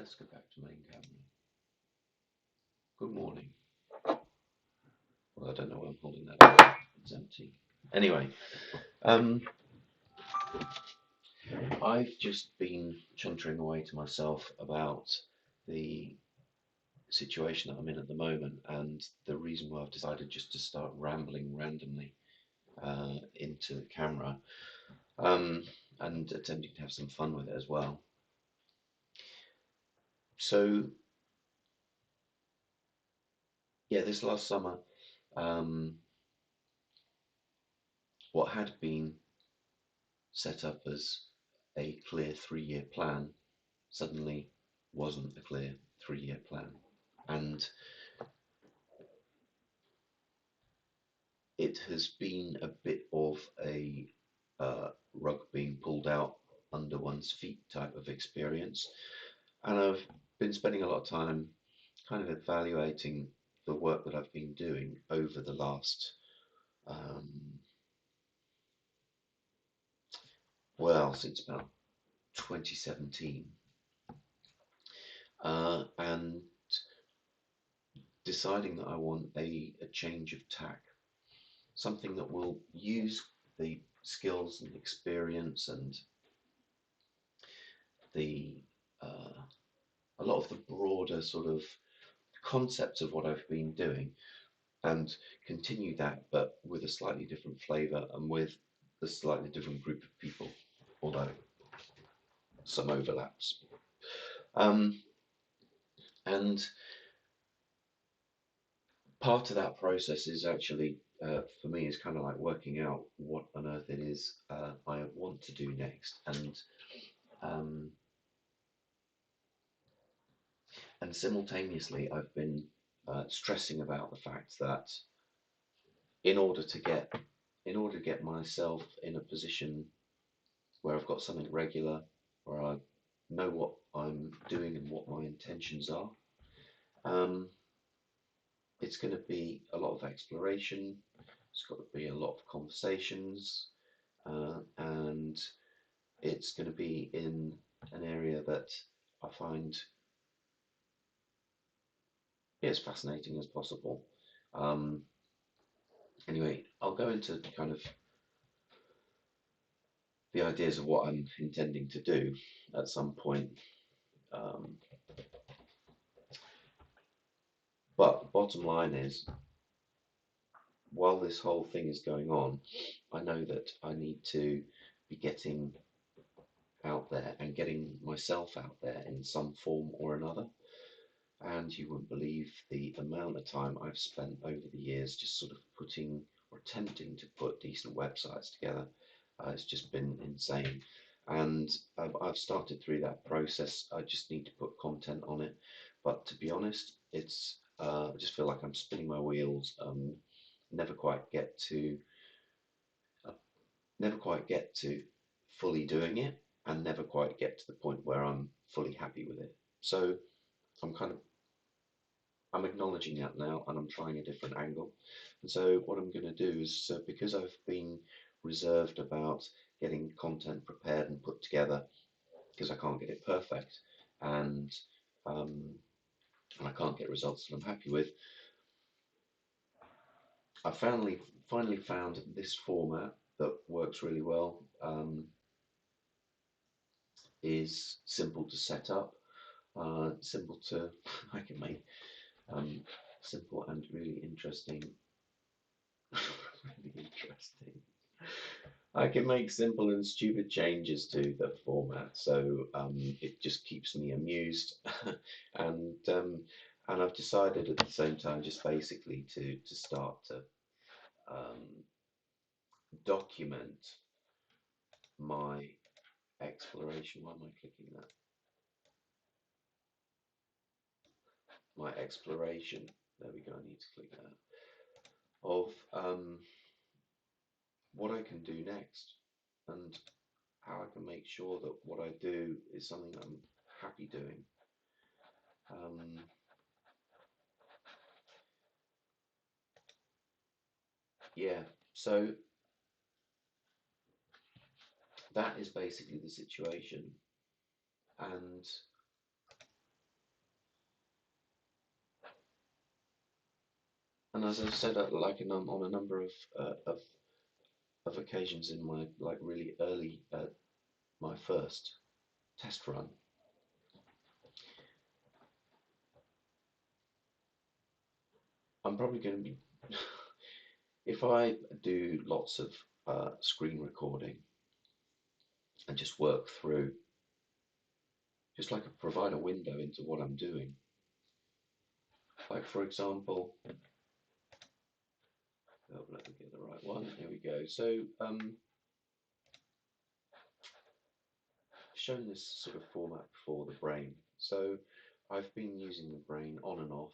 Let's go back to main camera. Good morning. Well, I don't know why I'm holding that up. It's empty. Anyway, um, I've just been chuntering away to myself about the situation that I'm in at the moment, and the reason why I've decided just to start rambling randomly into the camera, um, and attempting to have some fun with it as well. So, yeah, this last summer, um, what had been set up as a clear 3-year plan suddenly wasn't a clear 3-year plan. And it has been a bit of a rug being pulled out under one's feet type of experience. And I've been spending a lot of time kind of evaluating the work that I've been doing over the last, um, since about 2017, and deciding that I want a change of tack, something that will use the skills and experience and the a lot of the broader sort of concepts of what I've been doing and continue that, but with a slightly different flavour and with a slightly different group of people, although some overlaps. Um, and part of that process is actually, for me, is kind of like working out what on earth it is I want to do next, um, and simultaneously, I've been stressing about the fact that in order to get in order to get myself in a position where I've got something regular, where I know what I'm doing and what my intentions are, um, it's going to be a lot of exploration. It's got to be a lot of conversations, and it's going to be in an area that I find as fascinating as possible. Um, anyway, I'll go into kind of the ideas of what I'm intending to do at some point. Um, but bottom line is, while this whole thing is going on, I know that I need to be getting out there and getting myself out there in some form or another. And you wouldn't believe the amount of time I've spent over the years just sort of putting or attempting to put decent websites together. It's just been insane. And I've started through that process. I just need to put content on it. But to be honest, I just feel like I'm spinning my wheels. Never quite get to uh, never quite get to fully doing it, and never quite get to the point where I'm fully happy with it. So I'm kind of I'm acknowledging that now, and I'm trying a different angle. And so what I'm going to do is, because I've been reserved about getting content prepared and put together, because I can't get it perfect, and um, and I can't get results that I'm happy with, I finally found this format that works really well. Is simple to set up, simple to I can make um, simple and really interesting. Really interesting. I can make simple and stupid changes to the format, so it just keeps me amused, and um, and I've decided at the same time just basically to start to um, document my exploration. Why am I clicking that? My exploration. There we go. I need to click that. Of what I can do next, and how I can make sure that what I do is something I'm happy doing. Um, yeah, so that is basically the situation. And And as I've said, on a number of occasions in my like really early my first test run, I'm probably going to be if I do lots of screen recording and just work through, just like provide a window into what I'm doing. Like for example, oh, let me get the right one. Here we go. So shown this sort of format before, the brain. So I've been using the brain on and off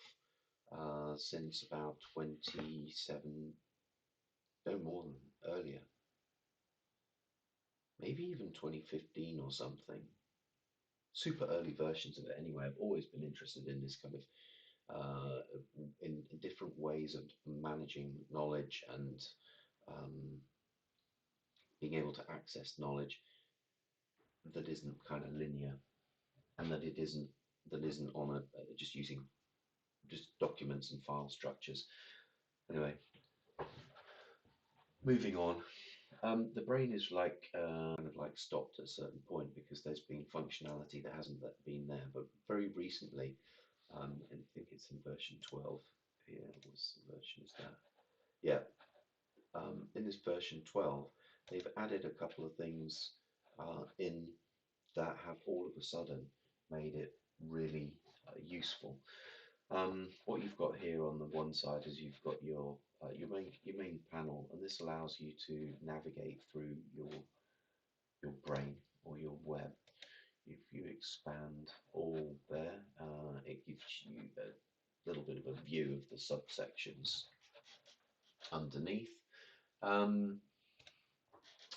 since about 27, no more than earlier, maybe even 2015 or something. Super early versions of it anyway. I've always been interested in this kind of in different ways of managing knowledge and um, being able to access knowledge that isn't kind of linear and that isn't on a just using just documents and file structures. Anyway, moving on. The brain is like kind of like stopped at a certain point because there's been functionality that hasn't been there. But very recently, and I think it's in version 12 here. What's the version is that? Yeah, in this version 12, they've added a couple of things in that have all of a sudden made it really useful. What you've got here on the one side is you've got your main panel, and this allows you to navigate through your brain or your web. If you expand all there, it gives you a little bit of a view of the subsections underneath, um,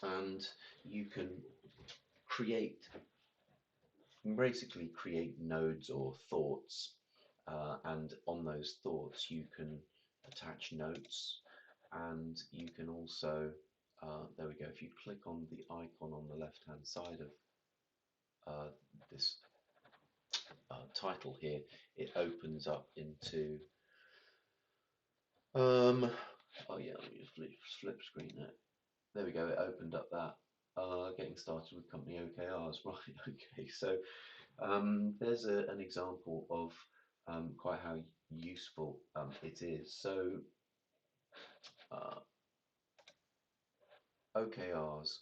and you can create basically create nodes or thoughts, and on those thoughts you can attach notes, and you can also, there we go, if you click on the icon on the left hand side of this title here, it opens up into, oh yeah, let me just flip screen that. There we go, it opened up that. Getting started with company OKRs, right? Okay, so there's an example of quite how useful it is. So OKRs,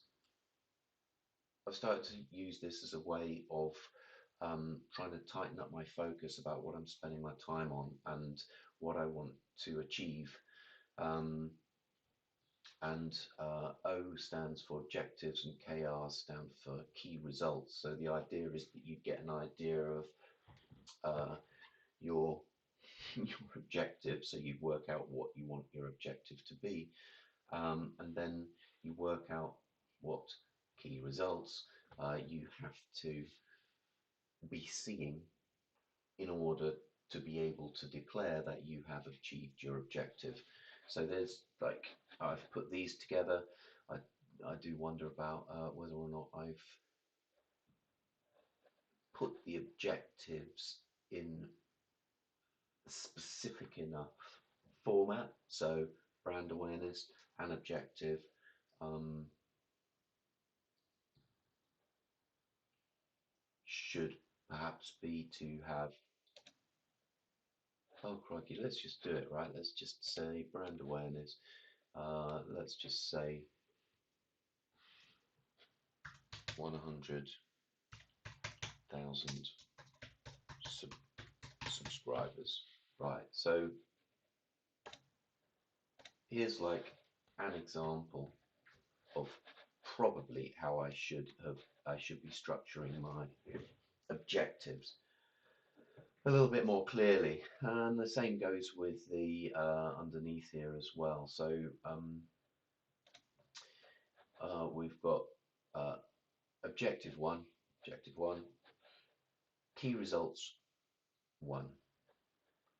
I've started to use this as a way of trying to tighten up my focus about what I'm spending my time on and what I want to achieve. Um, and O stands for objectives and KR stand for key results. So the idea is that you get an idea of your your objective, so you work out what you want your objective to be, and then you work out what key results you have to be seeing in order to be able to declare that you have achieved your objective. So there's like, I've put these together. I do wonder about whether or not I've put the objectives in specific enough format. So brand awareness and objective um, should perhaps be to have, oh crikey, let's just do it, right? Let's just say brand awareness. Let's just say 100,000 subscribers. Right, so here's like an example of probably how I should be structuring my objectives a little bit more clearly, and the same goes with the underneath here as well. So we've got uh, objective one, key results one,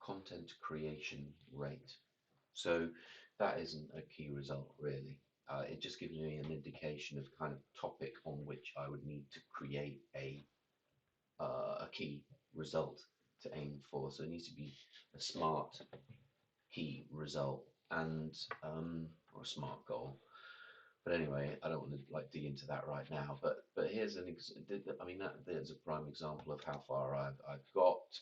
content creation rate. So that isn't a key result really. It just gives me an indication of kind of topic on which I would need to create a key result to aim for. So it needs to be a smart key result, and or a smart goal. But anyway, I don't want to like dig into that right now. But here's I mean, there's a prime example of how far I've got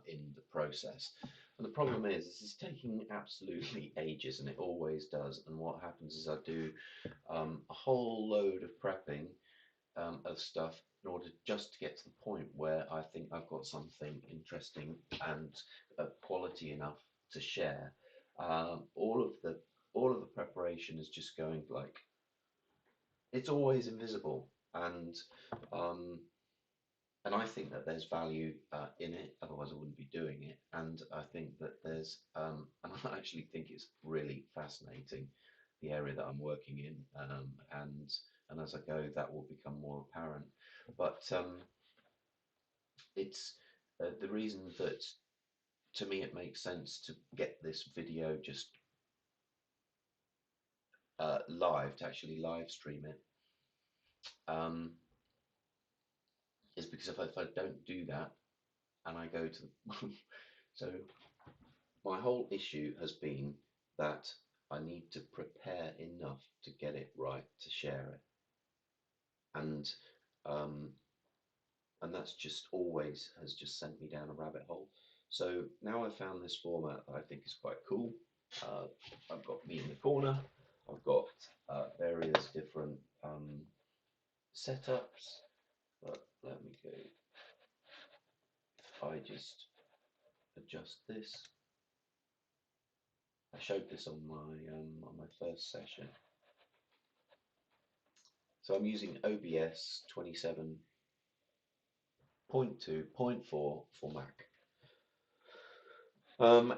in the process. And the problem is, this is taking absolutely ages, and it always does. And what happens is I do a whole load of prepping of stuff in order just to get to the point where I think I've got something interesting and quality enough to share. All of the preparation is just going like it's always invisible, um, and I think that there's value in it. Otherwise, I wouldn't be doing it. And I think that and I actually think it's really fascinating, the area that I'm working in, and as I go, that will become more apparent. But it's the reason that to me it makes sense to get this video just live, to actually live stream it, um, is because if I don't do that and I go to so my whole issue has been that I need to prepare enough to get it right to share it, and um, and that's just always has just sent me down a rabbit hole. So now I've found this format that I think is quite cool. Uh, I've got me in the corner. I've got various different setups. But let me go. If I just adjust this, I showed this on my first session. So I'm using OBS 27.2.4 for Mac,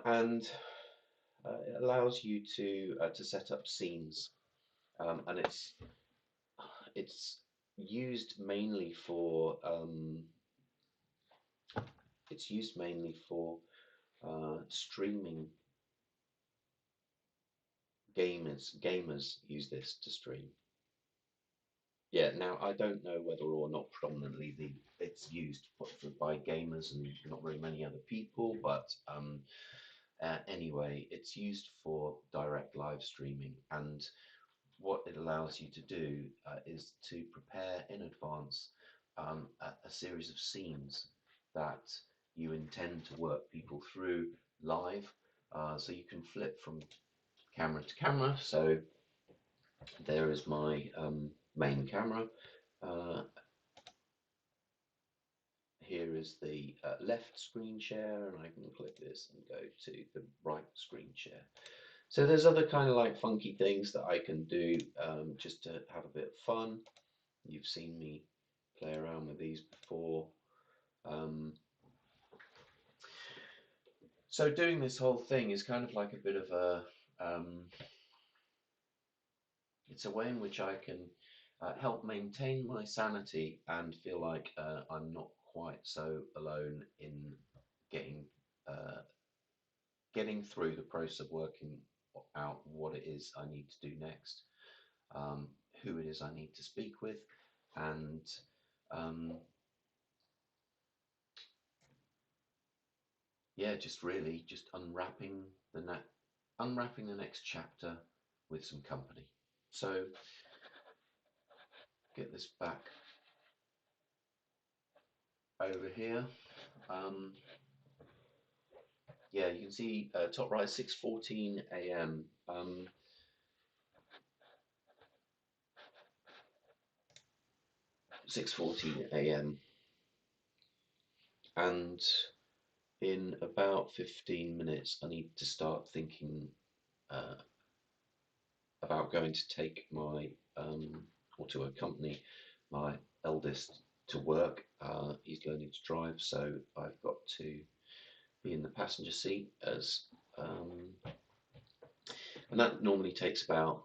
and it allows you to set up scenes, and it's used mainly for streaming. Gamers use this to stream. Yeah, now I don't know whether or not predominantly it's used by gamers and not very many other people, but anyway, it's used for direct live streaming, and what it allows you to do is to prepare in advance a series of scenes that you intend to work people through live, so you can flip from camera to camera. So there is my main camera. Uh, Here is the left screen share, and I can click this and go to the right screen share. So there's other kind of like funky things that I can do just to have a bit of fun. You've seen me play around with these before. Um, so doing this whole thing is kind of like a bit of it's a way in which I can help maintain my sanity and feel like I'm not quite so alone in getting uh, getting through the process of working out what it is I need to do next, who it is I need to speak with, and um, yeah, just really just unwrapping the next chapter with some company. So get this back over here. Um, yeah, you can see top right 6:14 a.m. 6:14 a.m. and in about 15 minutes I need to start thinking uh, about going to take my or to accompany my eldest to work. He's learning to drive, so I've got to be in the passenger seat and that normally takes about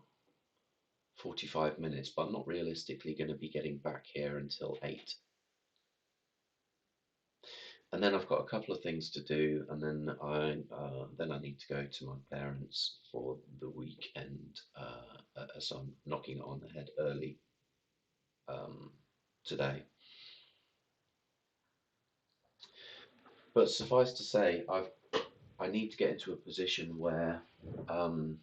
45 minutes, but I'm not realistically going to be getting back here until 8. And then I've got a couple of things to do, and then I need to go to my parents for the weekend. So I'm knocking it on the head early um, today. But suffice to say, I need to get into a position where um,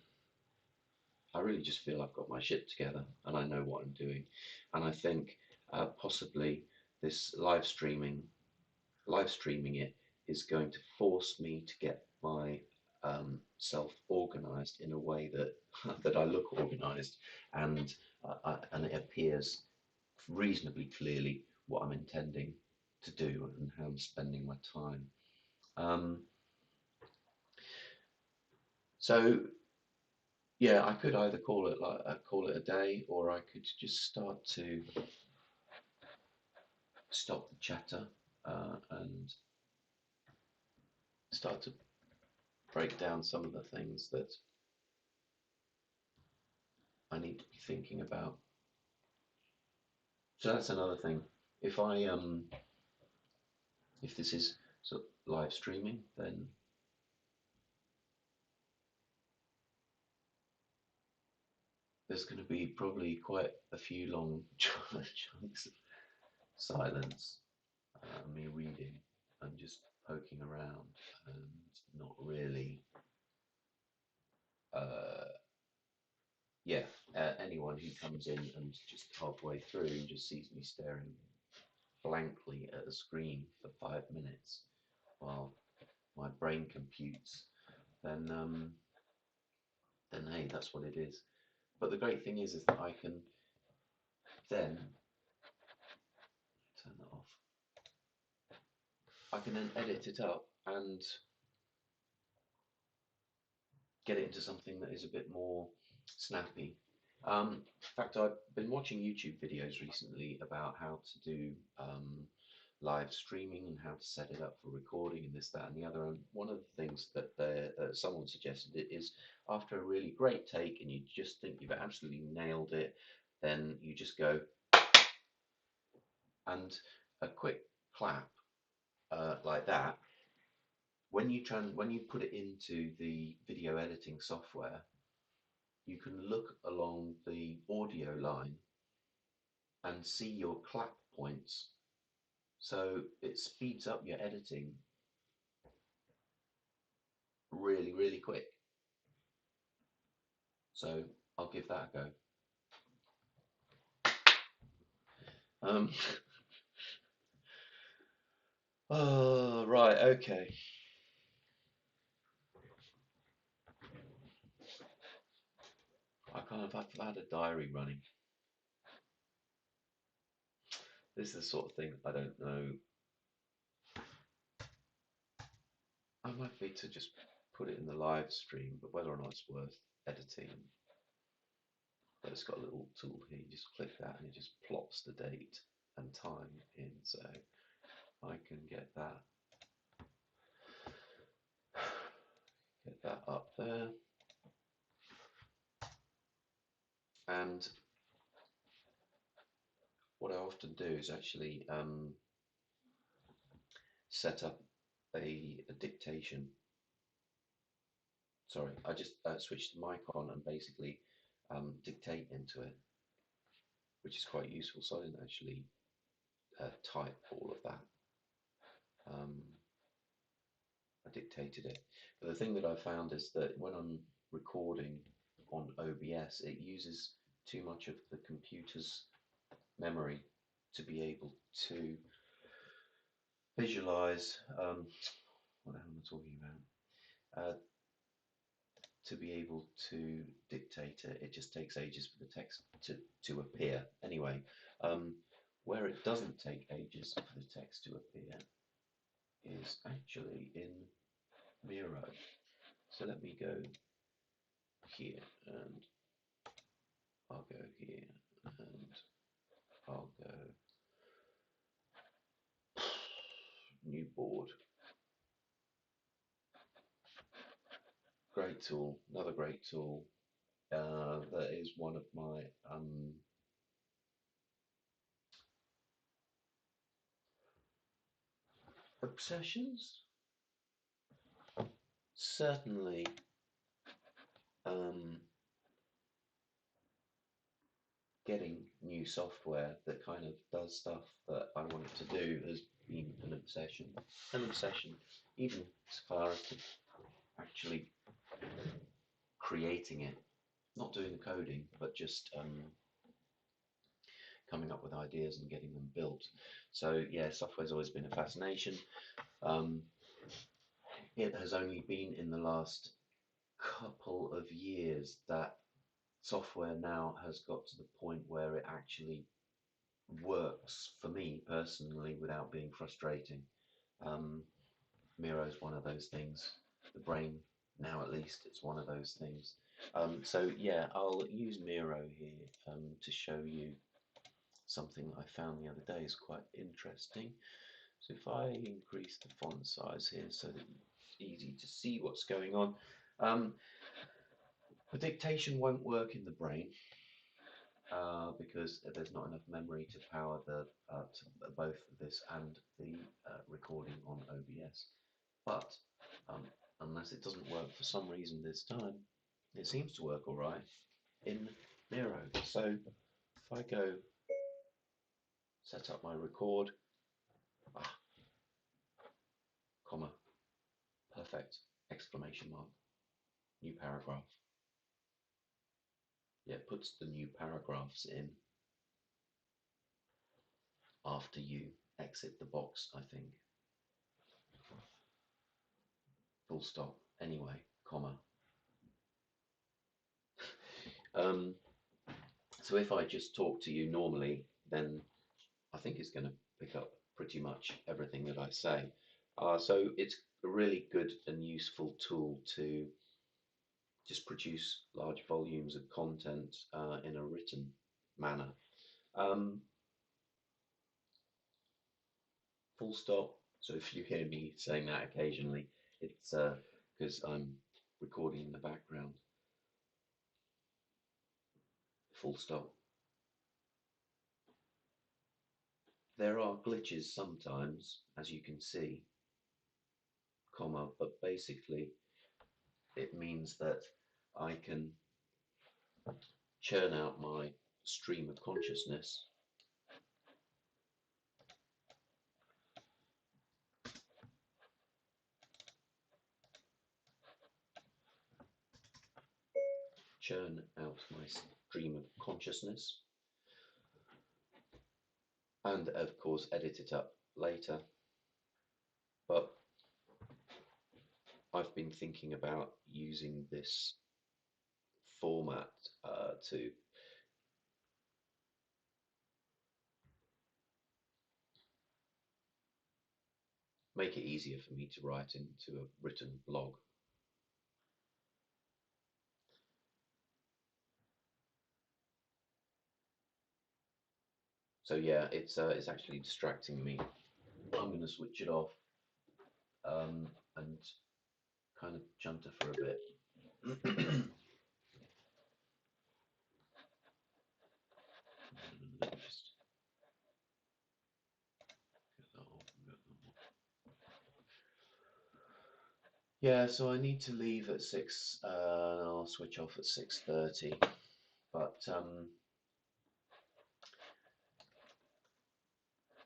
I really just feel I've got my shit together and I know what I'm doing. And I think possibly this live streaming it is going to force me to get my self organized in a way that that I look organized and and it appears reasonably clearly what I'm intending to do and how I'm spending my time. Um, so yeah, I could either call it a day, or I could just start to stop the chatter and start to break down some of the things that I need to be thinking about. So that's another thing. If I if this is sort of live streaming, then there's going to be probably quite a few long chunks of silence, me reading and just poking around and not really, uh, yeah, anyone who comes in and just halfway through and just sees me staring blankly at a screen for 5 minutes while my brain computes, then then hey, that's what it is. But the great thing is that I can then turn that off. I can then edit it up and get it into something that is a bit more snappy. In fact, I've been watching YouTube videos recently about how to do live streaming and how to set it up for recording and this, that, and the other. And one of the things that someone suggested it is after a really great take and you just think you've absolutely nailed it, then you just go and a quick clap like that. When you put it into the video editing software, you can look along the audio line and see your clap points. So it speeds up your editing really, really quick. So I'll give that a go. Um, oh, right, okay. I've had a diary running. This is the sort of thing I don't know. I might be to just put it in the live stream, but whether or not it's worth editing. But it's got a little tool here. You just click that and it just plops the date and time in. So I can get that up there. And what I often do is actually set up a dictation. Sorry, I just switched the mic on and basically dictate into it, which is quite useful. So I didn't actually type all of that. Um, I dictated it. But the thing that I found is that when I'm recording on OBS, it uses too much of the computer's memory to be able to visualize. What am I talking about? To be able to dictate it, it just takes ages for the text to appear. Anyway, where it doesn't take ages for the text to appear is actually in Miro. So let me go here and I'll go here and I'll go new board. Great tool, another great tool. That is one of my obsessions. Certainly, um, getting new software that kind of does stuff that I want it to do has been an obsession. An obsession, even clarity. actually creating it, not doing the coding, but just coming up with ideas and getting them built. So yeah, software's always been a fascination. Um, it has only been in the last couple of years that software now has got to the point where it actually works for me personally without being frustrating. Um, Miro is one of those things. The brain, now at least, it's one of those things. So yeah, I'll use Miro here to show you something I found the other day is quite interesting. So if I increase the font size here so that it's easy to see what's going on. Um, the dictation won't work in the brain because there's not enough memory to power both this and the recording on OBS. But unless it doesn't work for some reason this time, it seems to work all right in Miro. So if I go set up my record, comma, perfect, exclamation mark, new paragraph. Yeah, it puts the new paragraphs in after you exit the box, I think. Full stop. Anyway, comma. Um, so if I just talk to you normally, then I think it's going to pick up pretty much everything that I say. So it's a really good and useful tool to just produce large volumes of content in a written manner. Um, Full stop. So if you hear me saying that occasionally, it's because I'm recording in the background. Full stop. There are glitches sometimes, as you can see, comma, but basically it means that I can churn out my stream of consciousness churn out my stream of consciousness and of course edit it up later. But I've been thinking about using this format to make it easier for me to write into a written blog. So yeah, it's actually distracting me. I'm going to switch it off and kind of junter for a bit. Just get that off and get that off. Yeah, so I need to leave at 6. I'll switch off at 6:30. But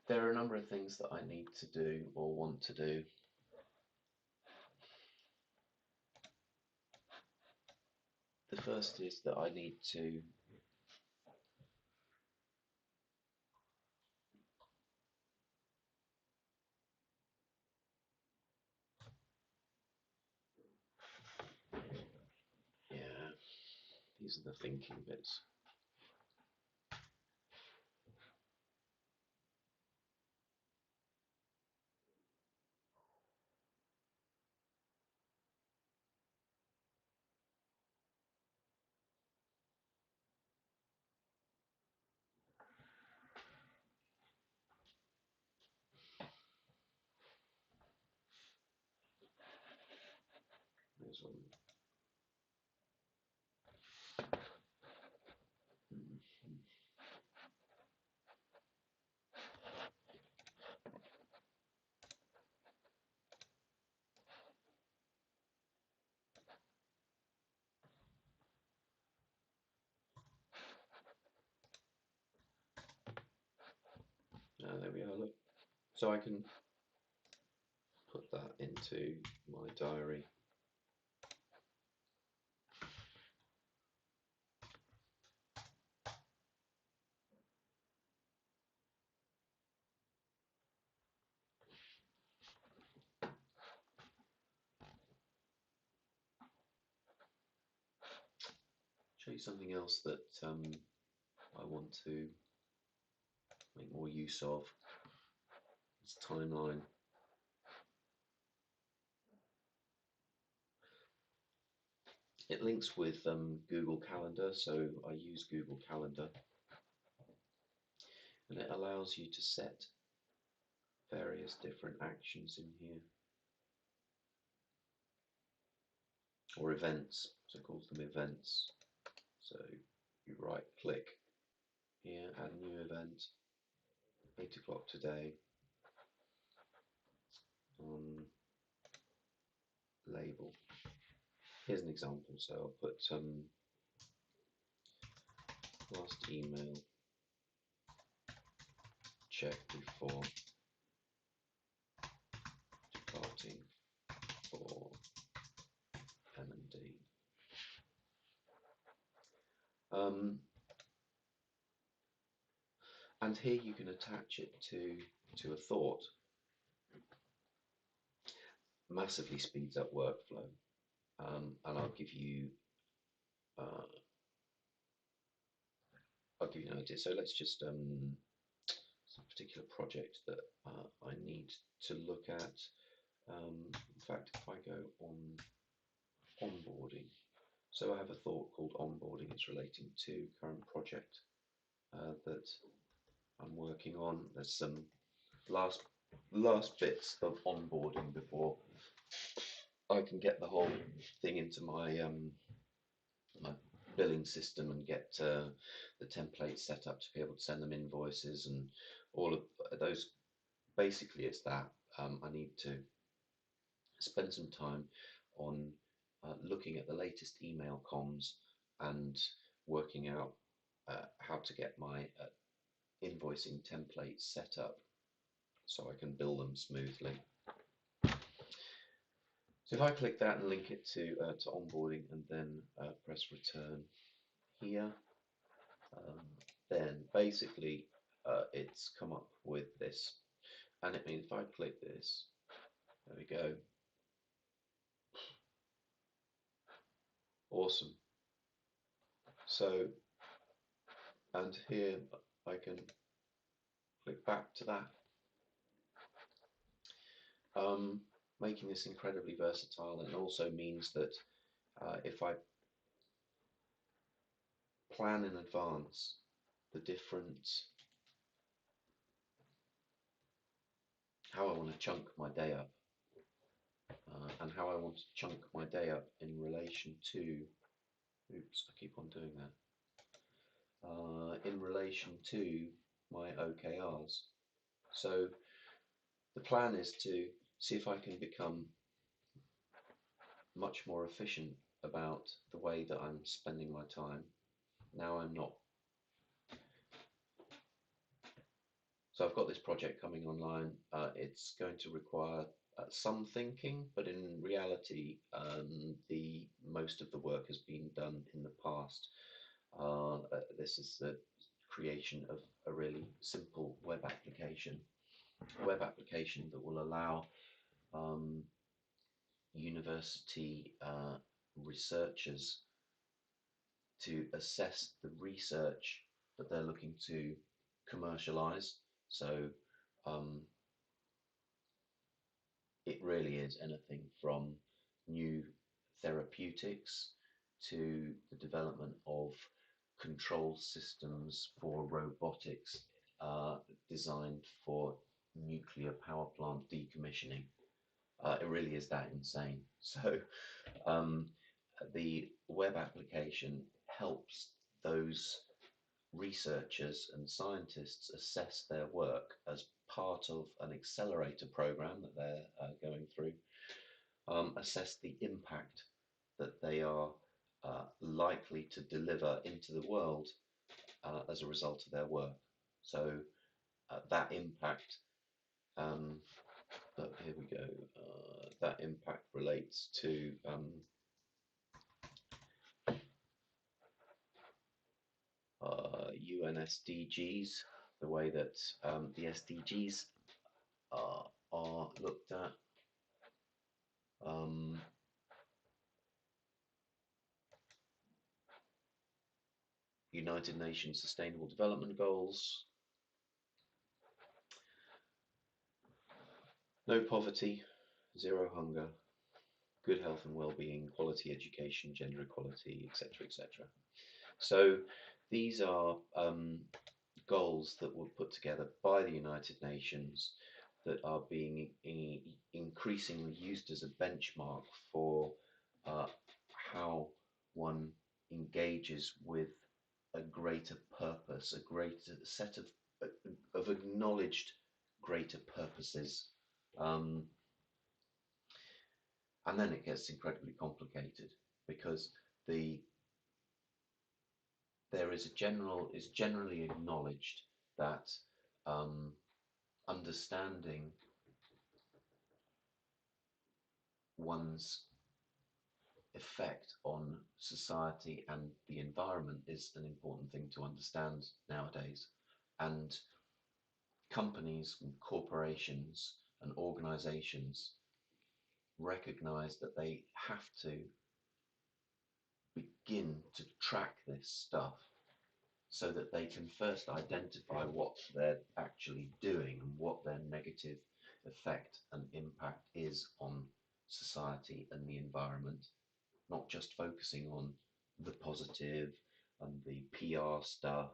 there are a number of things that I need to do or want to do. The first is that I need to yeah, these are the thinking bits. There's one. There we are, look. So I can put that into my diary show you something else that I want to make more use of. It's timeline. It links with Google Calendar, so I use Google Calendar, and it allows you to set various different actions in here, or events, so it calls them events. So you right click here, add new event, 8 o'clock today, label. Here's an example, so I'll put last email check before departing for M&D. And here you can attach it to a thought. Massively speeds up workflow, and I'll give you an idea. So let's just some particular project that I need to look at. In fact, if I go on onboarding, so I have a thought called onboarding. It's relating to current project that I'm working on. There's some last bits of onboarding before I can get the whole thing into my billing system and get the templates set up to be able to send them invoices and all of those. Basically, it's that I need to spend some time on looking at the latest email comms and working out how to get my invoicing templates set up so I can bill them smoothly. So if I click that and link it to onboarding and then press return here, then basically it's come up with this, and it means if I click this, there we go, awesome. So, and here I can click back to that, making this incredibly versatile, and also means that if I plan in advance the different, how I want to chunk my day up, and how I want to chunk my day up in relation to, oops, I keep on doing that, in relation to my OKRs. So the plan is to see if I can become much more efficient about the way that I'm spending my time. Now I'm not. So I've got this project coming online. It's going to require some thinking, but in reality, the most of the work has been done in the past. This is the creation of a really simple web application that will allow university researchers to assess the research that they're looking to commercialize. So it really is anything from new therapeutics to the development of control systems for robotics designed for nuclear power plant decommissioning. It really is that insane. So the web application helps those researchers and scientists assess their work as part of an accelerator program that they're going through, assess the impact that they are likely to deliver into the world as a result of their work. So that impact, here we go, that impact relates to UN SDGs, the way that the SDGs are looked at. United Nations Sustainable Development Goals. No poverty, zero hunger, good health and well-being, quality education, gender equality, etc., etc. So these are goals that were put together by the United Nations that are being increasingly used as a benchmark for how one engages with a greater purpose, a greater set of acknowledged greater purposes. Um, and then it gets incredibly complicated because the there is generally acknowledged that um, understanding one's effect on society and the environment is an important thing to understand nowadays. And companies and corporations and organizations recognize that they have to begin to track this stuff so that they can first identify what they're actually doing and what their negative effect and impact is on society and the environment, not just focusing on the positive and the PR stuff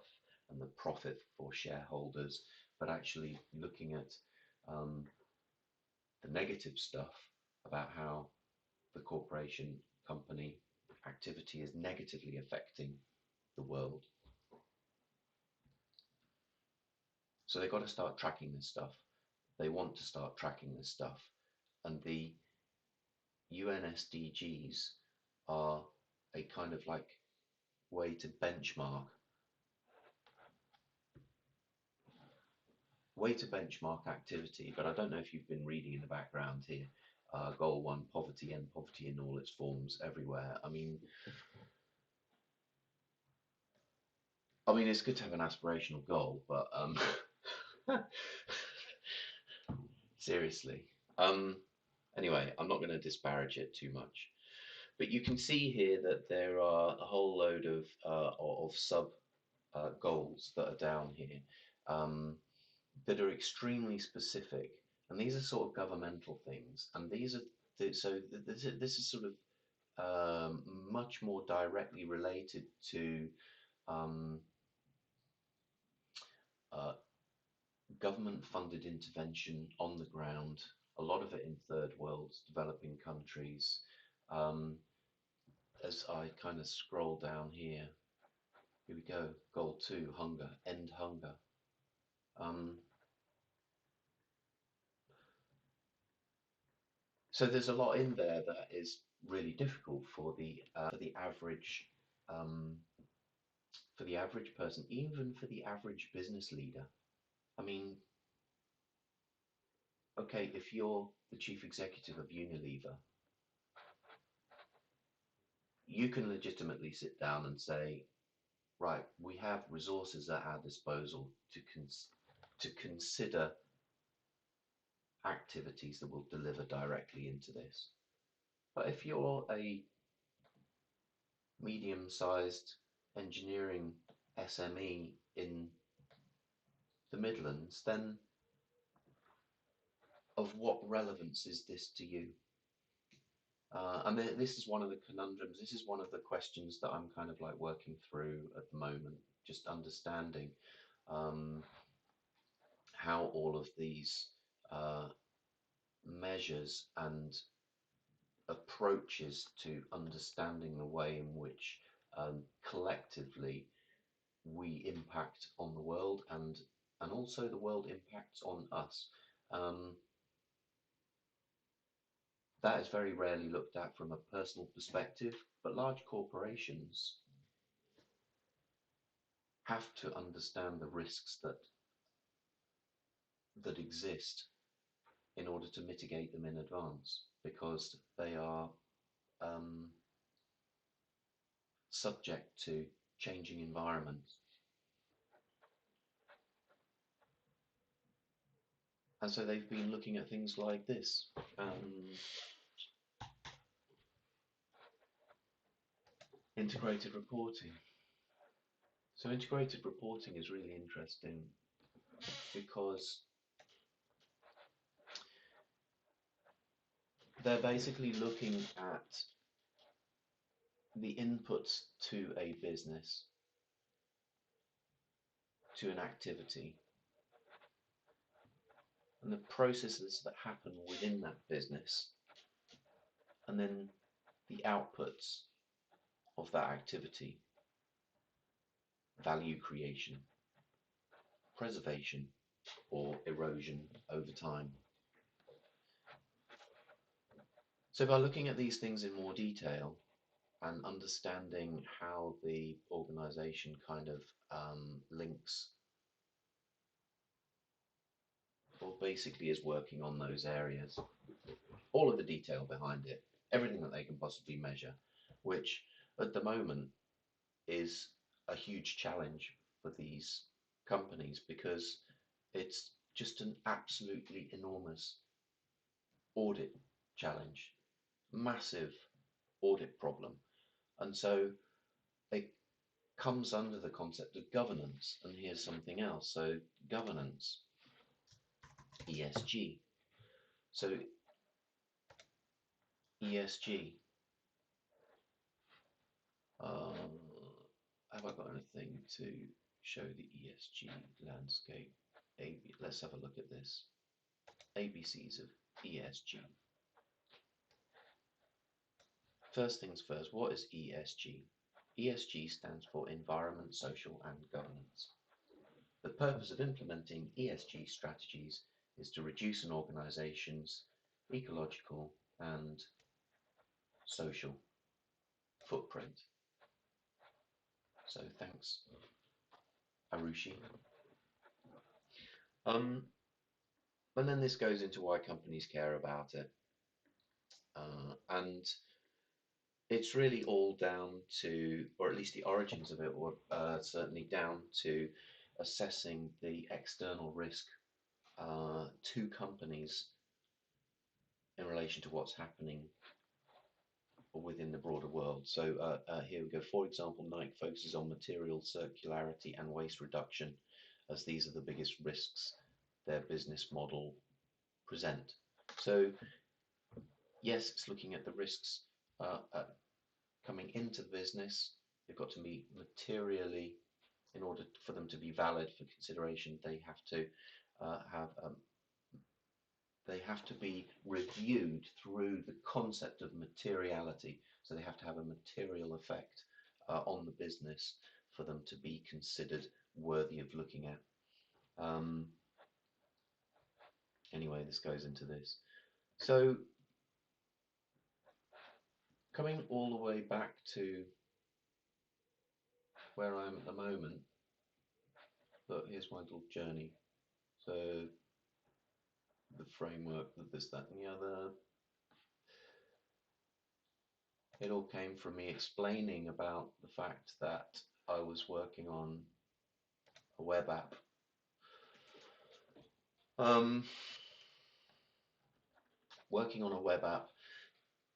and the profit for shareholders, but actually looking at um, the negative stuff about how the corporation company activity is negatively affecting the world. So they've got to start tracking this stuff. They want to start tracking this stuff. And the UN SDGs are a kind of like way to benchmark activity. But I don't know if you've been reading in the background here. Goal 1, poverty, end poverty in all its forms everywhere. It's good to have an aspirational goal, but seriously. Anyway, I'm not going to disparage it too much. But you can see here that there are a whole load of sub goals that are down here that are extremely specific, and these are sort of governmental things, and these are this is sort of much more directly related to um, uh, government-funded intervention on the ground. A lot of it in third world, developing countries. Um, as I kind of scroll down here, here we go. Goal 2, hunger, end hunger. So there's a lot in there that is really difficult for the average um, for the average person, even for the average business leader. I mean, okay, if you're the chief executive of Unilever, you can legitimately sit down and say, right, we have resources at our disposal to consider activities that will deliver directly into this. But if you're a medium-sized engineering SME in the Midlands, then of what relevance is this to you? And this is one of the conundrums. This is one of the questions that I'm kind of like working through at the moment, just understanding um, how all of these uh, measures and approaches to understanding the way in which collectively we impact on the world and also the world impacts on us. Um, that is very rarely looked at from a personal perspective, but large corporations have to understand the risks that exist in order to mitigate them in advance, because they are um, subject to changing environments. And so they've been looking at things like this. Integrated reporting. So integrated reporting is really interesting because they're basically looking at the inputs to a business, to an activity, and the processes that happen within that business, and then the outputs of that activity, value creation, preservation, or erosion over time. So by looking at these things in more detail and understanding how the organization kind of links or basically is working on those areas, all of the detail behind it, everything that they can possibly measure, which at the moment is a huge challenge for these companies because it's just an absolutely enormous audit challenge, massive audit problem. And so it comes under the concept of governance. And here's something else. So governance, ESG. So ESG, have I got anything to show the ESG landscape? Let's have a look at this. ABCs of ESG. First things first, what is ESG? ESG stands for Environment, Social and Governance. The purpose of implementing ESG strategies is to reduce an organization's ecological and social footprint. So thanks, Arushi. And then this goes into why companies care about it. And it's really all down to, or at least the origins of it were certainly down to assessing the external risk to companies in relation to what's happening within the broader world. So here we go. For example, Nike focuses on material circularity and waste reduction, as these are the biggest risks their business model present. So yes, it's looking at the risks coming into the business. They've got to be materially, in order for them to be valid for consideration, they have to be reviewed through the concept of materiality. So they have to have a material effect on the business for them to be considered worthy of looking at. Anyway, this goes into this. So coming all the way back to where I am at the moment, look, here's my little journey. So the framework, this, that, and the other. It all came from me explaining about the fact that I was working on a web app. Working on a web app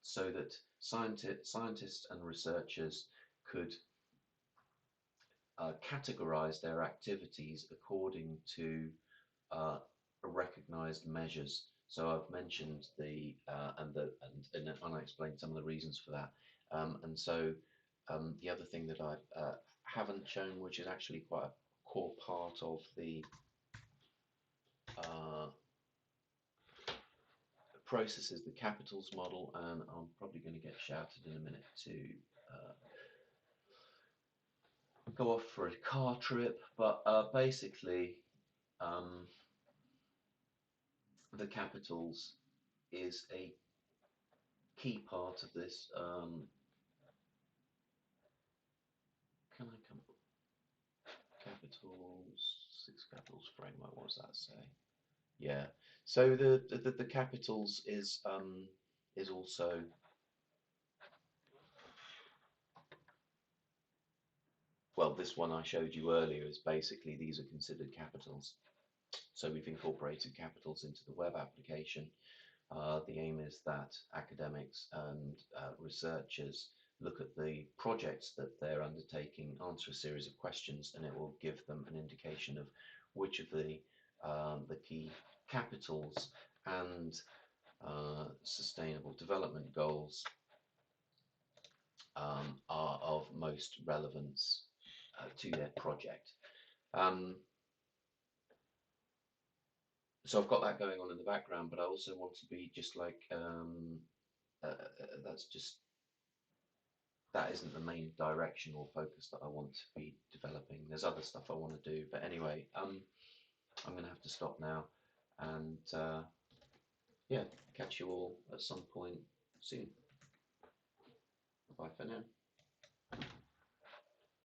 so that scientists and researchers could categorize their activities according to recognized measures. So I've mentioned the and I explained some of the reasons for that. And so the other thing that I haven't shown, which is actually quite a core part of the process, is the capitals model, and I'm probably going to get shouted in a minute to go off for a car trip, but basically the capitals is a key part of this. Can I come capitals, six capitals framework, what does that say? Yeah, so the capitals is also, well, this one I showed you earlier is basically these are considered capitals. So we've incorporated capitals into the web application. The aim is that academics and researchers look at the projects that they're undertaking, answer a series of questions, and it will give them an indication of which of the key capitals and sustainable development goals are of most relevance to their project. So I've got that going on in the background, but I also want to be just like that's just that isn't the main direction or focus that I want to be developing. There's other stuff I want to do, but anyway, I'm going to have to stop now, and yeah, catch you all at some point soon. Bye for now.